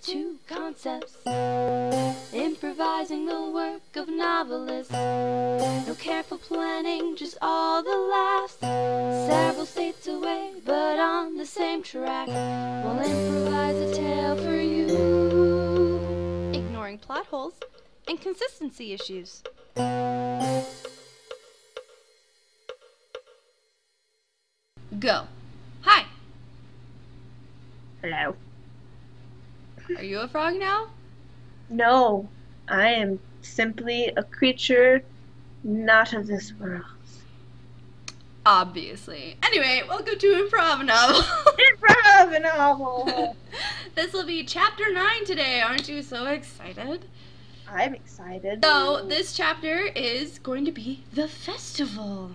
two concepts, improvising the work of novelists. No careful planning, just all the laughs. Several states away, but on the same track. We'll improvise a tale for you, ignoring plot holes and consistency issues. Go. Hi. Hello. Are you a frog now? No, I am simply a creature not of this world. Obviously. Anyway, welcome to ImproviNovel. ImproviNovel! This will be chapter 9 today. Aren't you so excited? I'm excited. So, this chapter is going to be the festival.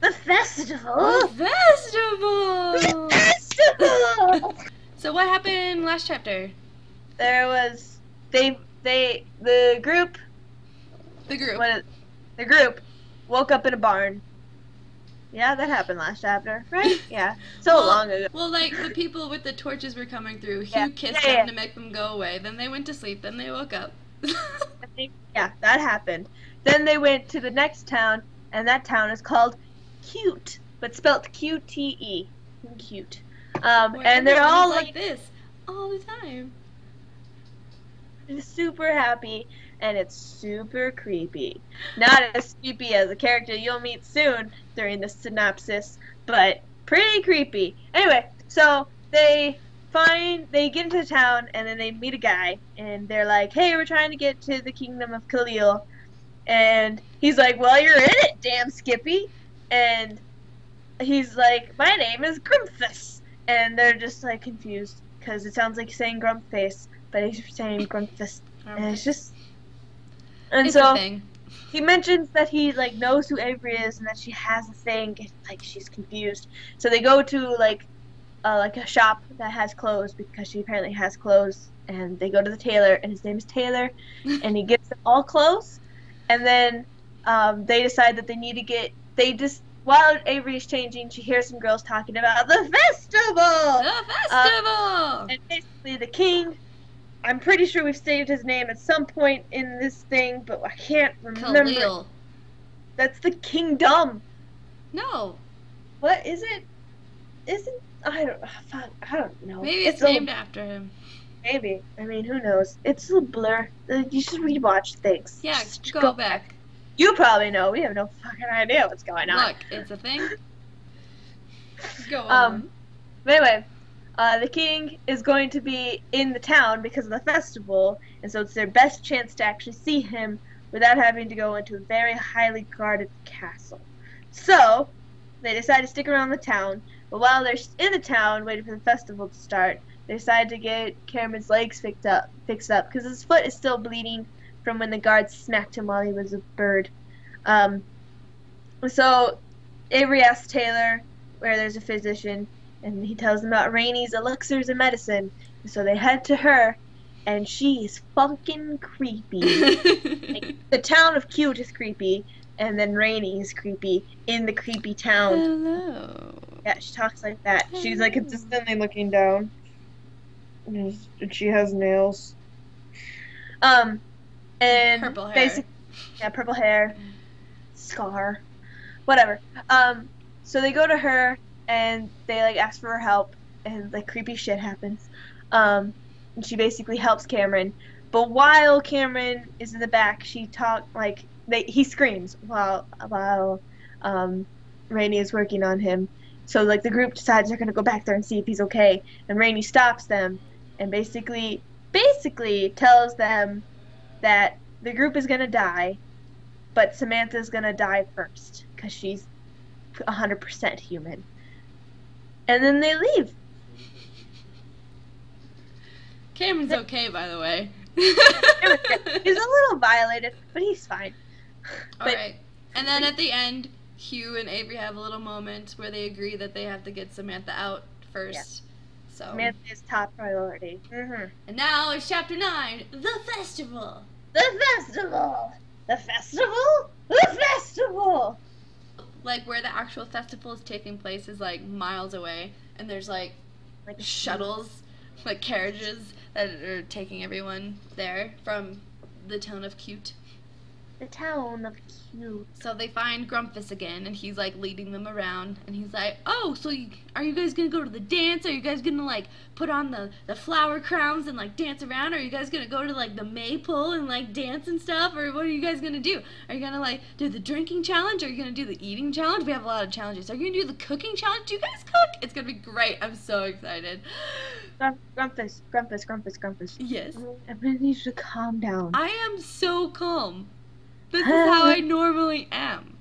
The festival? The festival! The festival! So what happened last chapter? There was, the group woke up in a barn. Yeah, that happened last chapter, right? Yeah, long ago. Well, like, the people with the torches were coming through. Hugh kissed them to make them go away. Then they went to sleep. Then they woke up. Yeah, that happened. Then they went to the next town, and that town is called Cute, but spelled Q-T-E. Cute. And they're all like this all the time. It's super happy, and it's super creepy. Not as creepy as a character you'll meet soon during the synopsis, but pretty creepy. Anyway, so they get into town, and then they meet a guy, and they're like, hey, we're trying to get to the kingdom of Khalil. And he's like, well, you're in it, damn Skippy. And he's like, my name is Grumpfus. And they're just like confused, because it sounds like saying grump face, but he's saying Grumpfus. And it's just... And it's so a thing. He mentions that he like knows who Avery is and that she has a thing, and like she's confused. So they go to like a shop that has clothes, because she apparently has clothes, and they go to the tailor, and his name is Taylor, and he gives them all clothes. And then they decide that they need to get, while Avery is changing, she hears some girls talking about the festival! The festival! And basically the king, I'm pretty sure we've saved his name at some point in this thing, but I can't remember. Khalil. That's the kingdom. No. What is it? Isn't, I don't know. Maybe it's named after him. Maybe. I mean, who knows? It's a blur. You should rewatch things. Yeah, go back. You probably know. We have no fucking idea what's going on. Look, it's a thing. Go on. But anyway, the king is going to be in the town because of the festival, and so it's their best chance to actually see him without having to go into a very highly guarded castle. So, they decide to stick around the town, but while they're in the town waiting for the festival to start, they decide to get Cameron's legs fixed up because his foot is still bleeding from when the guards smacked him while he was a bird. So Avery asks Taylor where there's a physician, and he tells them about Rainey's elixirs and medicine. So they head to her, and she's fucking creepy. Like, the town of Cute is creepy, and then Rainey is creepy in the creepy town. Hello. Yeah, she talks like that. She's like consistently looking down. And she has nails. And purple hair. Yeah, purple hair. Scar. Whatever. So they go to her, and they like ask for her help, and like creepy shit happens. And she basically helps Cameron. But while Cameron is in the back, he screams while Rainey is working on him. So like the group decides they're gonna go back there and see if he's okay. And Rainey stops them and basically tells them that the group is gonna die, but Samantha's gonna die first because she's 100% human. And then they leave. Cameron's okay, by the way. He's a little violated, but he's fine. Alright. And then at the end, Hugh and Avery have a little moment where they agree that they have to get Samantha out first. Yeah. So Samantha is top priority. And now it's chapter 9, the festival. The festival! The festival? The festival! Like, where the actual festival is taking place is, like, miles away. And there's, like shuttles like carriages that are taking everyone there from the town of Cute. The town of Cute. So they find Grumpus again, and he's like leading them around, and he's like, "Oh, so are you guys gonna go to the dance? Are you guys gonna like put on the flower crowns and like dance around? Are you guys gonna go to like the maypole and like dance and stuff? Or what are you guys gonna do? Are you gonna like do the drinking challenge? Are you gonna do the eating challenge? We have a lot of challenges. Are you gonna do the cooking challenge? Do you guys cook? It's gonna be great. I'm so excited." Grumpus. Yes, I'm gonna need you to calm down. I am so calm. This is how I normally am.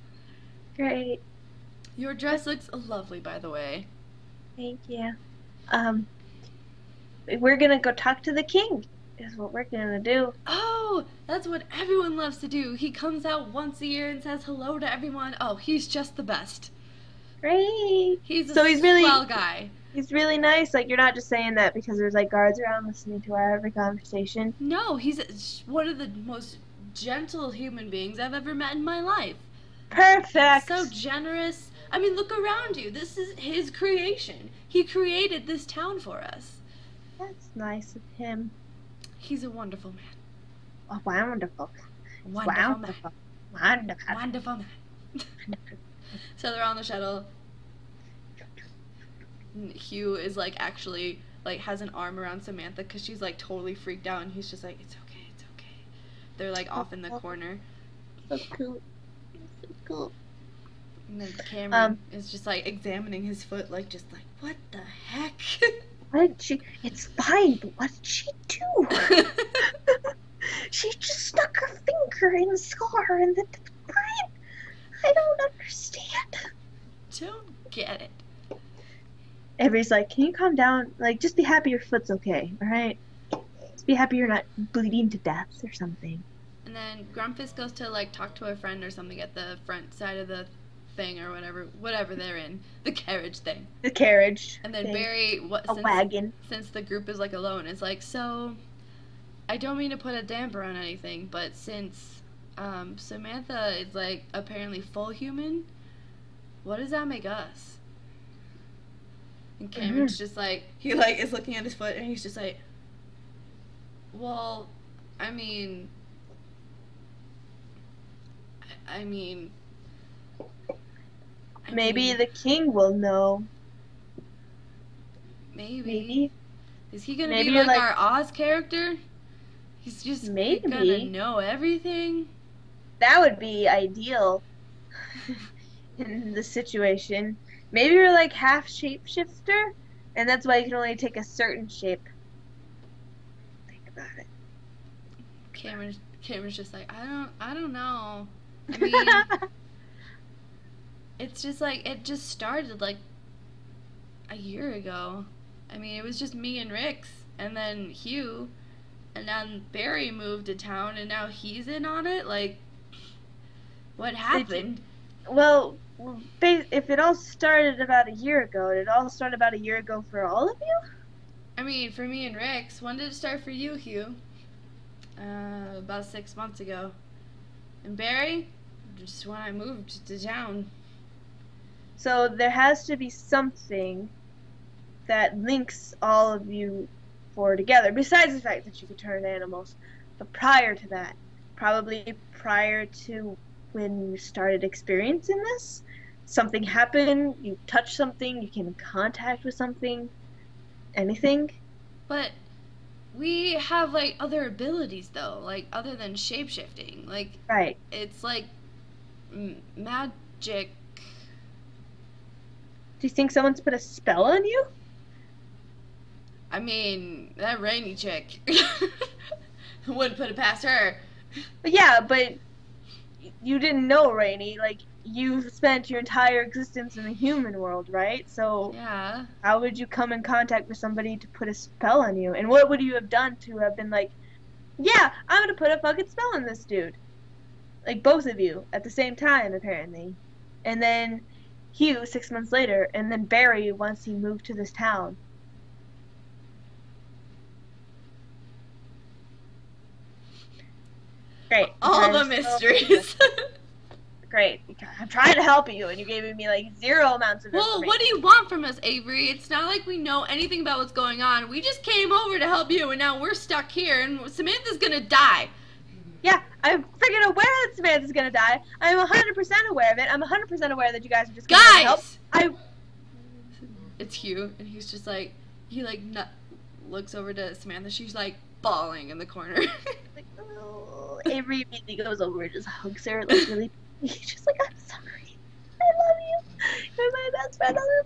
Great. Your dress looks lovely, by the way. Thank you. We're gonna go talk to the king, is what we're gonna do. Oh, that's what everyone loves to do. He comes out once a year and says hello to everyone. Oh, he's just the best. Great. He's a he's really swell guy. He's really nice. Like, you're not just saying that because there's like guards around listening to our every conversation. No, he's one of the most gentle human beings I've ever met in my life. Perfect. So generous. I mean, look around you. This is his creation. He created this town for us. That's nice of him. He's a wonderful man. Oh, wonderful. Wonderful man. Wonderful. Wonderful man. So they're on the shuttle. Hugh is like actually like has an arm around Samantha because she's like totally freaked out, and he's just like, it's okay. They're like off in the corner. So cool. So cool. And then Cameron is just like examining his foot, like just like, what the heck? What did she? It's fine, but what did she do? She just stuck her finger in the scar, and that's fine. I don't understand. Don't get it. Avery's like, can you calm down? Like, just be happy your foot's okay, alright? Just be happy you're not bleeding to death or something. And then Grumpus goes to like talk to a friend or something at the front side of the thing or whatever they're in, the carriage thing. The carriage. And then thing. Barry, Wagon. Since the group is like alone, is like, so I don't mean to put a damper on anything, but since Samantha is like apparently full human, what does that make us? And Cameron's just like, he like is looking at his foot and he's just like, well, I mean, maybe the king will know. Maybe. Is he gonna maybe be like our Oz character? He's just gonna know everything? That would be ideal in the situation. Maybe you're like half shapeshifter, and that's why you can only take a certain shape. Think about it. Cameron's just like, I don't know. I mean, it's just like, it just started like a year ago. I mean, it was just me and Rix, and then Hugh, and then Barry moved to town, and now he's in on it. Like, what happened? Well, if it all started about a year ago, did it all start about a year ago for all of you? I mean, for me and Rix. When did it start for you, Hugh? About 6 months ago. And Barry? Just when I moved to town. So there has to be something that links all of you four together, besides the fact that you could turn animals. But prior to that, probably prior to when you started experiencing this, something happened, you touched something, you came in contact with something, anything. But we have like other abilities though, like other than shape-shifting. Like, right. It's like magic. Do you think someone's put a spell on you? I mean, that Rainy chick wouldn't put it past her. Yeah, but you didn't know Rainy. Like, you've spent your entire existence in the human world, right? So yeah. How would you come in contact with somebody to put a spell on you? And what would you have done to have been like, yeah, I'm gonna put a fucking spell on this dude? Like, both of you at the same time, apparently. And then Hugh 6 months later, and then Barry once he moved to this town. Great. All the mysteries. great. I'm trying to help you, and you're giving me like zero amounts of information. Well, what do you want from us, Avery? It's not like we know anything about what's going on. We just came over to help you, and now we're stuck here, and Samantha's gonna die. Yeah, I'm freaking aware that Samantha's gonna die. I'm 100% aware of it. I'm 100% aware that you guys are just gonna help. It's Hugh, and he's just like, looks over to Samantha. She's like bawling in the corner. Like, oh. Avery immediately goes over and just hugs her, like really. He's just like, I'm sorry. I love you. You're my best friend on the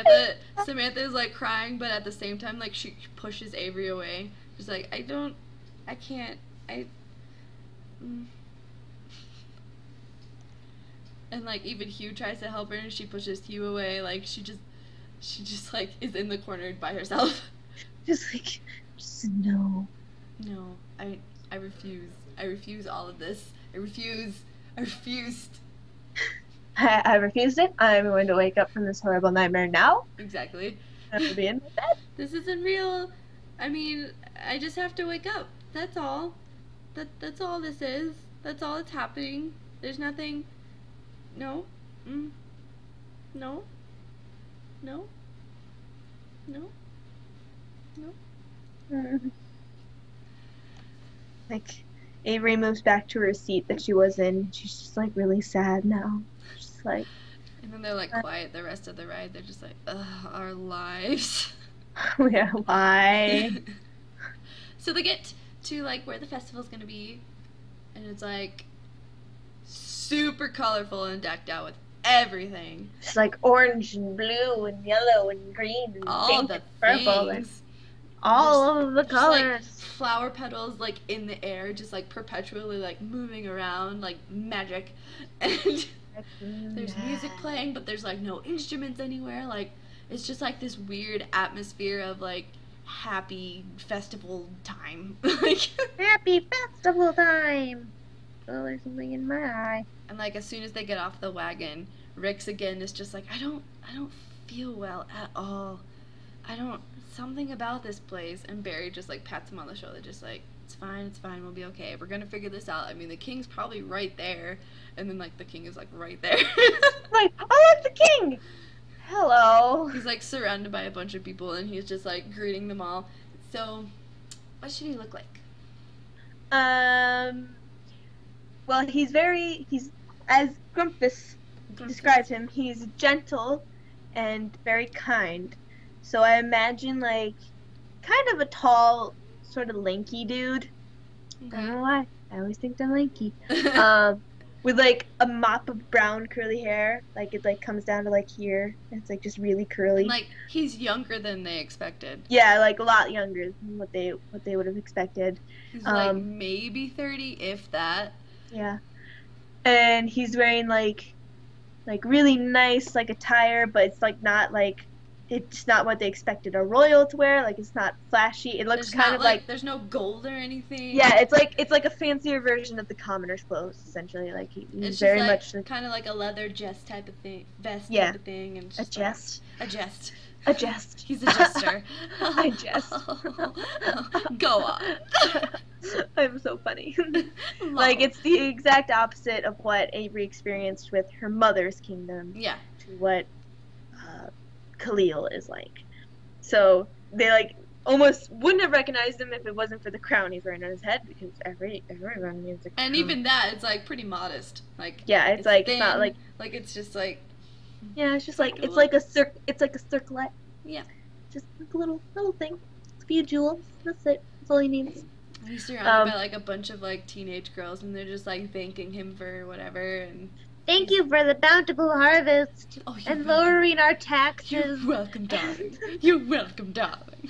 planet. Samantha is like crying, but at the same time, like she pushes Avery away. She's like, I can't. And like even Hugh tries to help her, and she pushes Hugh away. Like she just like is in the corner by herself. Just no. No, I refuse. I refuse all of this. I refused. I refused it. I'm going to wake up from this horrible nightmare now. Exactly. I have to be in my bed. This isn't real. I mean, I just have to wake up. That's all. That's all this is. That's all that's happening. There's nothing. No. No. No. No. No. Like, Avery moves back to her seat that she was in. She's just like really sad now. Just like. And then they're like quiet the rest of the ride. They're just like, ugh, our lives. Yeah, why? So they get to like where the festival's gonna be, and it's like super colorful and decked out with everything. It's like orange and blue and yellow and green and all pink the and purple things. and all of the colors. Like flower petals like in the air, just like perpetually like moving around like magic. And there's music playing, but there's like no instruments anywhere. Like it's just like this weird atmosphere of like happy festival time. Like happy festival time. Oh, there's something in my eye. And like as soon as they get off the wagon, Rick's again is just like, I don't feel well at all. Something about this place. And Barry just like pats him on the shoulder, just like, it's fine, we'll be okay. We're gonna figure this out. I mean, the king's probably right there. And then like the king is like right there. Like, oh, that's the king! Hello. He's like surrounded by a bunch of people, and he's just like greeting them all. So, what should he look like? Well, he's as Grumpus describes him, he's gentle and very kind. So I imagine like kind of a tall, sort of lanky dude. Okay. I don't know why. I always think they're lanky. With like a mop of brown curly hair, like it like comes down to like here. It's like just really curly. And, like he's younger than they expected. Yeah, like a lot younger than what they would have expected. He's like maybe 30, if that. Yeah, and he's wearing like really nice like attire, but it's like not like. It's not what they expected a royal to wear. Like it's not flashy. It looks kind of like there's no gold or anything. Yeah, it's like a fancier version of the commoner's clothes, essentially. Like he's very much kind of like a leather vest type of thing, type of thing, and a jest. A jest. A jest. He's a jester. I jest. Go on. I'm so funny. Like it's the exact opposite of what Avery experienced with her mother's kingdom. Yeah. To what Khalil is like. So they like almost wouldn't have recognized him if it wasn't for the crown he's wearing on his head, because everyone needs a crown. And even that, it's like pretty modest. Like yeah, it's like thin, it's not like it's just like yeah, it's just like it's like a circlet. Yeah, just like a little thing. It's a few jewels. That's it. That's all he needs. He's surrounded by like a bunch of like teenage girls, and they're just like thanking him for whatever and. Thank you for the bountiful harvest and lowering our taxes. You're welcome, darling. You're welcome, darling.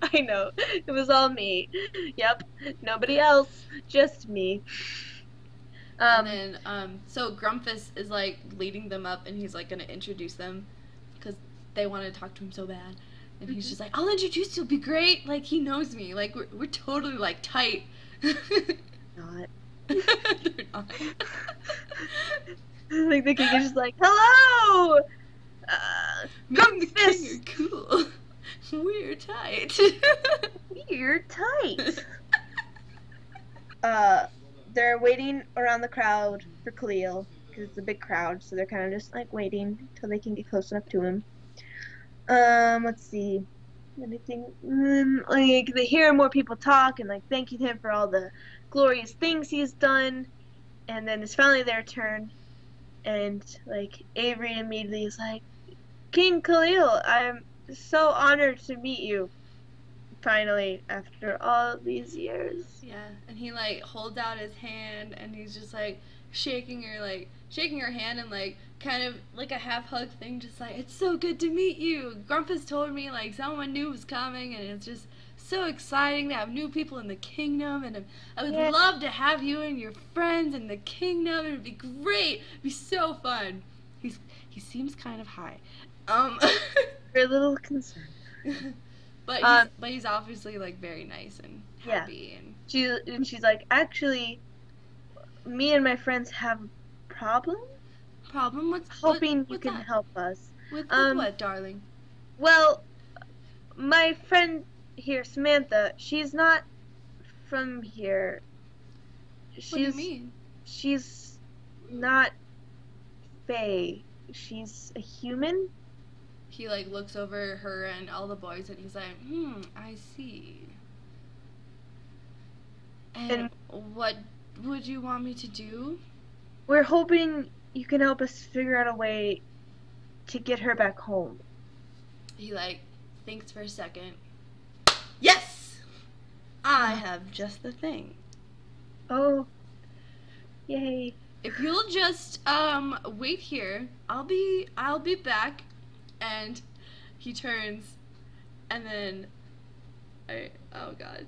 I know. It was all me. Yep. Nobody else. Just me. And then, so Grumpus is like leading them up, and he's like going to introduce them because they want to talk to him so bad. And he's just like, I'll introduce you. It'll be great. Like, he knows me. Like, we're totally like tight. Not. They're not. Like the king is just like, hello! Grumpus! Cool. We're tight. We're tight. They're they're waiting around the crowd for Khalil because it's a big crowd, so they're kind of just like waiting until they can get close enough to him. Let's see. Anything? Like they hear more people talk and like thanking him for all the glorious things he's done, and then it's finally their turn, and like Avery immediately is like, King Khalil, I'm so honored to meet you. Finally, after all these years. Yeah, and he like holds out his hand and he's just like shaking her hand and like kind of like a half hug thing, just like, it's so good to meet you. Grumpus told me like someone new was coming and it's just so exciting to have new people in the kingdom, and I would love to have you and your friends in the kingdom. It'd be great. It'd be so fun. He seems kind of high. You're a little concerned. But he's obviously like very nice and happy, and she's like, actually, me and my friends have a problem. Hoping you can help us. With what, darling? Well, my friend here, Samantha, she's not from here. What do you mean? She's not Fae. She's a human. He like looks over her and all the boys and he's like, I see. And what would you want me to do? We're hoping you can help us figure out a way to get her back home. He like thinks for a second. Yes! I have just the thing. Oh. Yay. If you'll just wait here, I'll be back. And he turns, and then, oh god.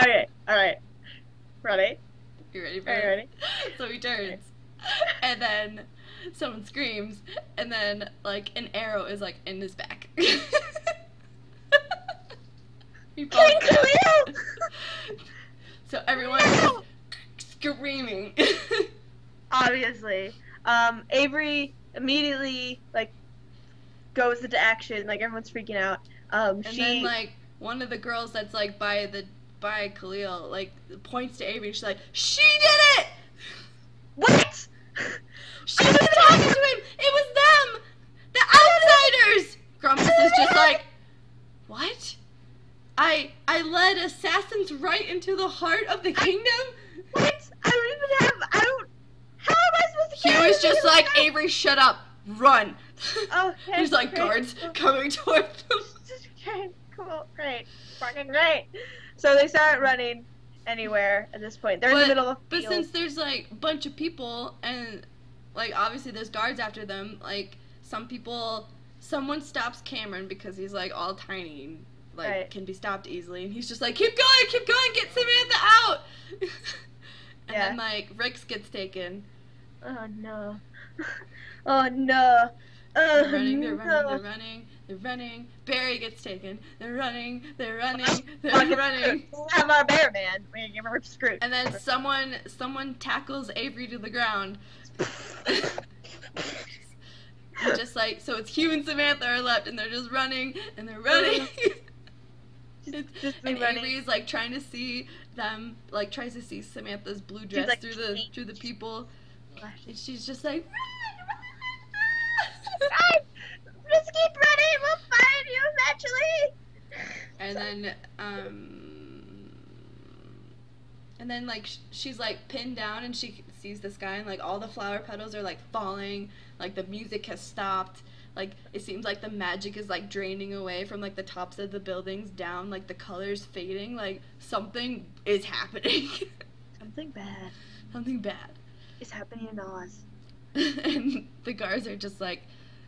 Alright. Ready? You ready for it? Ready? So he turns, and then someone screams, and then, like, an arrow is, like, in his back. He falls down. So everyone is screaming. Obviously. Avery immediately, like, goes into action, like everyone's freaking out. And then like one of the girls that's like by Khalil like points to Avery and she's like, she did it! What? She was talking to him! It was them! The outsiders! Grumpus is just like, what? I led assassins right into the heart of the kingdom? What? How am I supposed to He was just like, Avery, shut up, run. Okay. There's like guards coming towards them. Okay, cool, great, fucking great. So they start running anywhere at this point. They're in the middle of a field. But since there's like a bunch of people and like obviously there's guards after them, like someone stops Cameron because he's like all tiny and like can be stopped easily, and he's just like, keep going, get Samantha out. And then like Rix gets taken. Oh no. Oh no. They're running. Barry gets taken. They're running. We have our bear man. We're screwed. And then someone tackles Avery to the ground. Just like, so it's Hugh and Samantha are left, and they're just running, and they're running. And Avery's like trying to see them, like tries to see Samantha's blue dress like, through the people. And she's just like, just keep running, we'll find you eventually. And then like she's like pinned down and she sees this guy and like all the flower petals are like falling, like the music has stopped, like it seems like the magic is like draining away from like the tops of the buildings down, like the colors fading, like something is happening. Something bad is happening in Oz. And the guards are just like,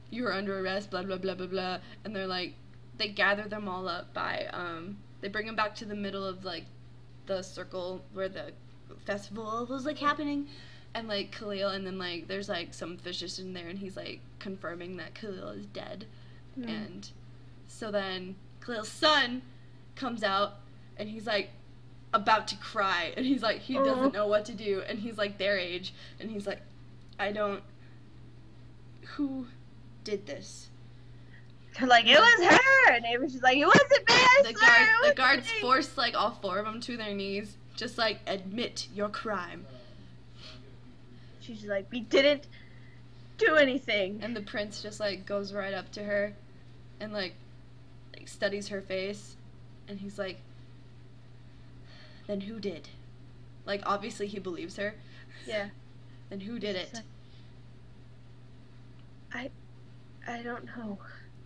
you are under arrest, blah blah blah blah blah, and they're like, they gather them all up by they bring them back to the middle of like the circle where the festival was like happening, and like Khalil, and then like there's like some fishes in there and he's like confirming that Khalil is dead. And so then Khalil's son comes out and he's like about to cry, and he's like, he doesn't know what to do, and he's like their age, and he's like, who did this? Like, it was her! And Avery's just like, it wasn't me, The guards force like all four of them to their knees, just like, admit your crime. she's like, we didn't do anything. And the prince just, like, goes right up to her and, like studies her face. And he's like, then who did? Like, obviously he believes her. Yeah. Then who did it? Like, I don't know.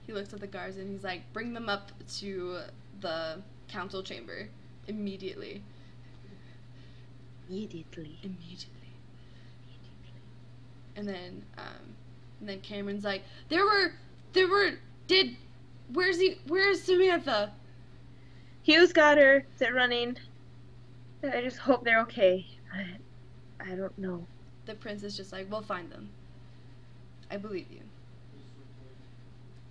He looks at the guards and he's like, bring them up to the council chamber immediately. Immediately. And then Cameron's like, where's Samantha? Hugh's got her. They're running. I just hope they're okay. I don't know. The prince is just like, we'll find them. I believe you.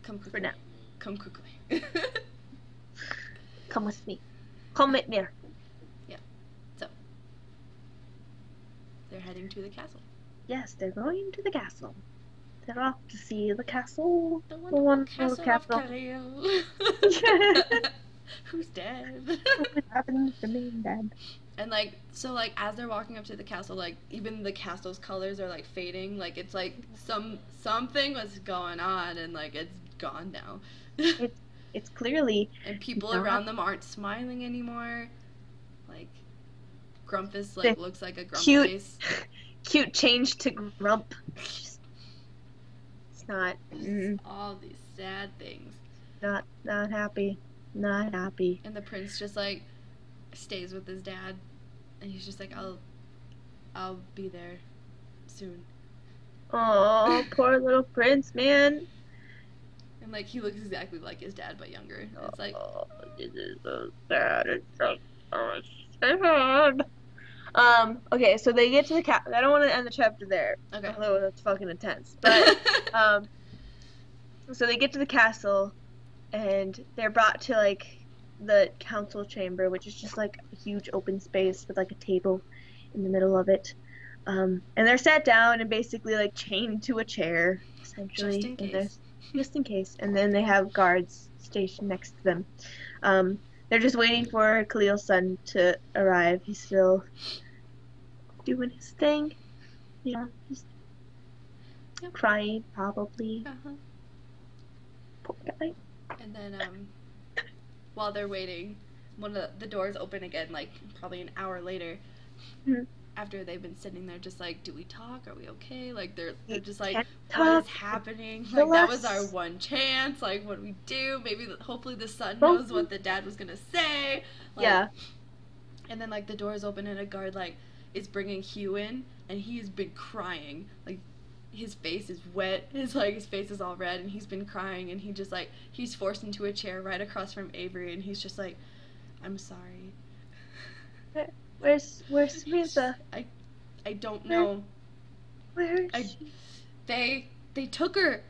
Come quickly. For now. Come quickly. Come with me. Come with me. Yeah. So, they're heading to the castle. Yes, they're going to the castle. They're off to see the castle. The wonderful castle of Khalil. Who's dead? What happened to me, Dad? And, like, so, like, as they're walking up to the castle, like, even the castle's colors are, like, fading. Like, it's, like, something was going on, and, like, it's gone now. It's clearly... And people around them aren't smiling anymore. Like, Grumpus, like, looks like a grump face. Cute change to grump. It's not... All these sad things. Not happy. Not happy. And the prince just, like, stays with his dad, and he's just like, I'll be there soon. Oh, poor little prince, man. And, like, he looks exactly like his dad, but younger. And it's like, oh, this is so sad. It's so sad. Okay, so they get to the castle. I don't want to end the chapter there. Okay. Although that's fucking intense. But, so they get to the castle, and they're brought to, like, the council chamber, which is just, like, a huge open space with, like, a table in the middle of it. And they're sat down and basically, like, chained to a chair, essentially. Just in case. And then they have guards stationed next to them. They're just waiting for Khalil's son to arrive. He's still doing his thing. Yeah, just crying, probably. uh-huh. Poor guy. And then, while they're waiting, one of the doors open again, like, probably an hour later. Mm-hmm. After they've been sitting there just like, do we talk? Are we okay? Like, they're just like, Can't what is talk. happening? Relax. Like, that was our one chance. Like, what do we do? Maybe, hopefully the son knows what the dad was gonna say. Like, Yeah. And then, like, the doors open and a guard, like, is bringing Hugh in, and he's been crying. Like, his face is wet. His face is all red, and he's been crying, and he just, like, he's forced into a chair right across from Avery, and he's just like, I'm sorry. Where's Samantha? I don't know. Where is she? They took her.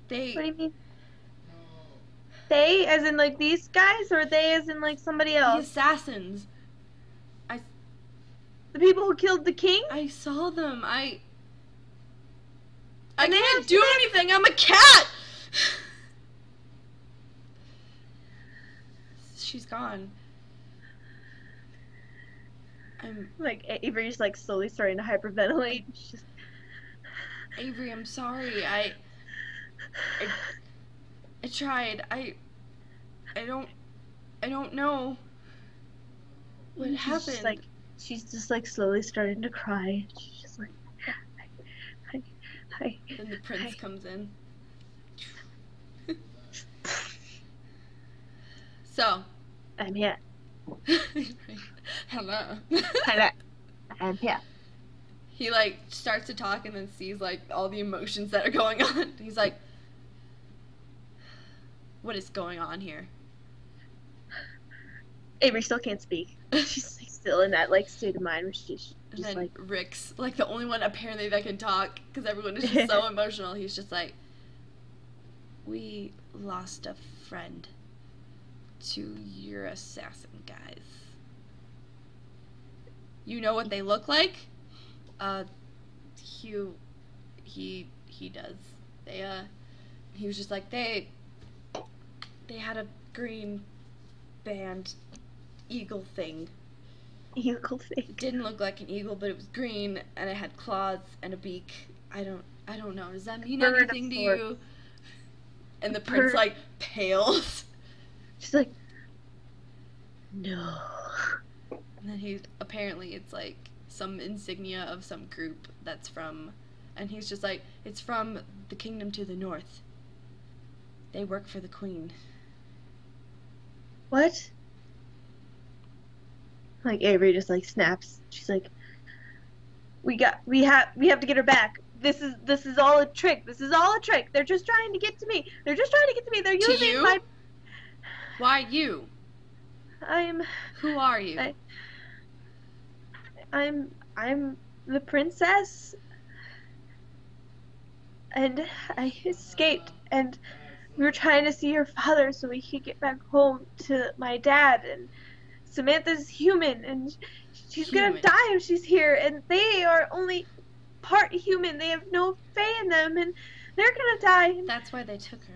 What do you mean? They, as in, like, these guys, or they as in, like, somebody The else? assassins. The people who killed the king? I saw them. I And they can't have do anything. I'm a cat. She's gone. I'm Like, Avery's, like, slowly starting to hyperventilate. She's just... Avery. I'm sorry. I tried. I don't know what happened. She's just, like, slowly starting to cry. She's just like, hi. Then the prince comes in. So. I'm here. Hello. Hello. I'm here. He, like, starts to talk and then sees, like, all the emotions that are going on. He's like, what is going on here? Avery still can't speak. She's, like, still in that, like, state of mind where she's And just then like... Rick's, like, the only one apparently that can talk, because everyone is just so emotional. He's just like, we lost a friend to your assassin guys. You know what they look like? Hugh, he does. He was just like, they had a green band eagle thing. eagle It thing. didn't look like an eagle, but it was green and it had claws and a beak. I don't know. Does that mean Bird of anything to sorts. you? And the prince Bird. like pales. She's like, no. And then apparently it's like some insignia of some group that's from, and he's just like, it's from the kingdom to the north. They work for the queen. What? Like Avery just like snaps. She's like, we have to get her back. This is all a trick. This is all a trick. They're just trying to get to me. They're just trying to get to me. They're To using you? my. Why you? Who are you? I'm the princess, and I escaped, and we were trying to see your father so we could get back home to my dad. And Samantha's human, and she's gonna die if she's here. And they are only part human. They have no fae in them, and they're gonna die. That's why they took her.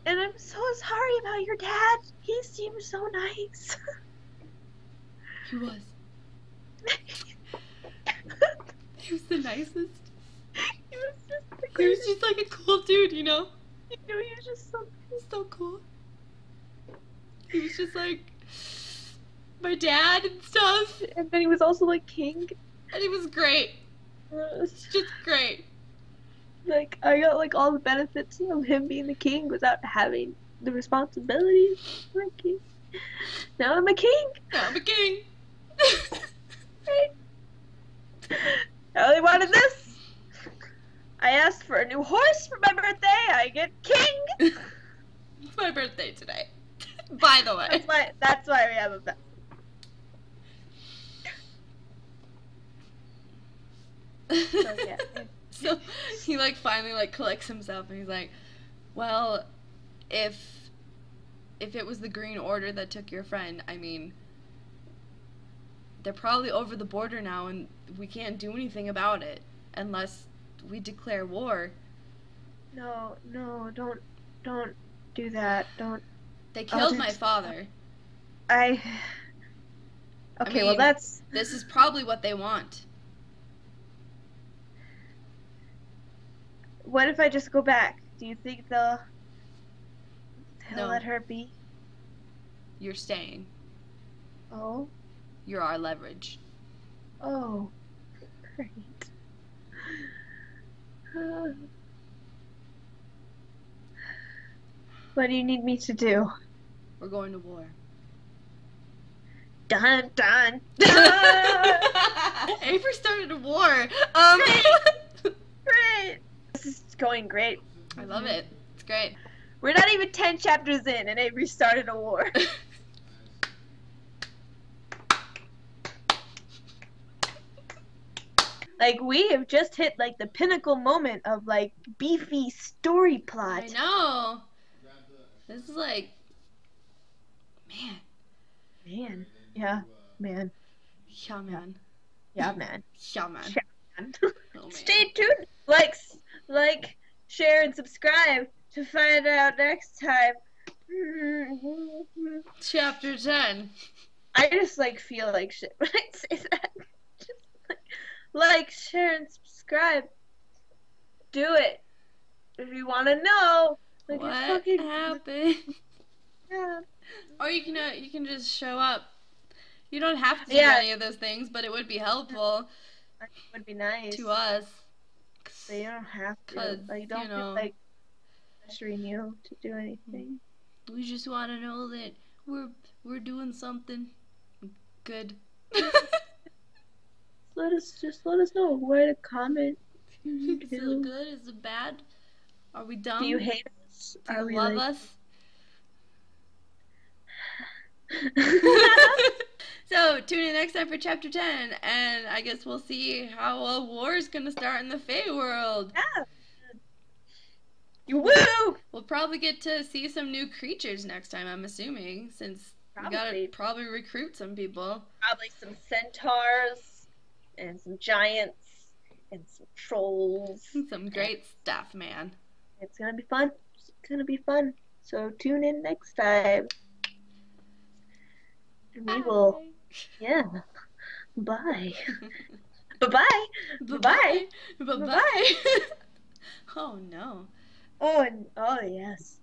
And I'm so sorry about your dad. He seemed so nice. He was. He was the nicest. He was just the He was greatest. just like a cool dude, you know? You know, he was just so. So cool. He was just like my dad and stuff. And then he was also like king. And he was great. It's Just great. like I got like all the benefits of him being the king without having the responsibilities of a king. Now I'm a king. Now I'm a king. Right? I only wanted this. I asked for a new horse for my birthday. I get king. It's my birthday today. By the way. That's why we have a festival. So yeah. So he like finally like collects himself and he's like, well, if it was the Green Order that took your friend, I mean, they're probably over the border now and we can't do anything about it unless we declare war. No, don't do that. Don't. They killed my father. Okay, mean, well that's. This is probably what they want. What if I just go back? Do you think they'll No. let her be? You're staying. Oh. You're our leverage. Oh. Great. What do you need me to do? We're going to war. Dun dun dun! Avery started a war. Great. This is going great. I love it. It's great. We're not even 10 chapters in, and Avery started a war. Like, we have just hit, like, the pinnacle moment of, like, beefy story plot. I know. This is like, man. Man. Yeah, man. Yeah, man. Yeah, man. Yeah, man. Man. Oh, man. Stay tuned. Like, share, and subscribe to find out next time. Chapter 10. I just, like, feel like shit when I say that. Just, like, share, and subscribe. Do it. If you want to know. Like, What fucking happened? Yeah. Or you can just show up. You don't have to do Yeah. any of those things, but it would be helpful It would be nice. to us. But you don't have to. 'Cause, Like, don't you know, feel like pressuring you to do anything. we just want to know that we're doing something good. Let us know. Write a comment. Is it good? Is it bad? Are we dumb? Do you hate us? Do Are you we love like... us? So, tune in next time for Chapter 10, and I guess we'll see how a war is going to start in the Fae world. Yeah. Woo! We'll probably get to see some new creatures next time, I'm assuming, since we gotta probably recruit some people. Probably some centaurs, and some giants, and some trolls. Some great stuff, man. It's gonna be fun. It's gonna be fun. So tune in next time. We will, yeah. Bye. Bye-bye. Bye-bye. Bye-bye. Oh no. Oh, oh yes.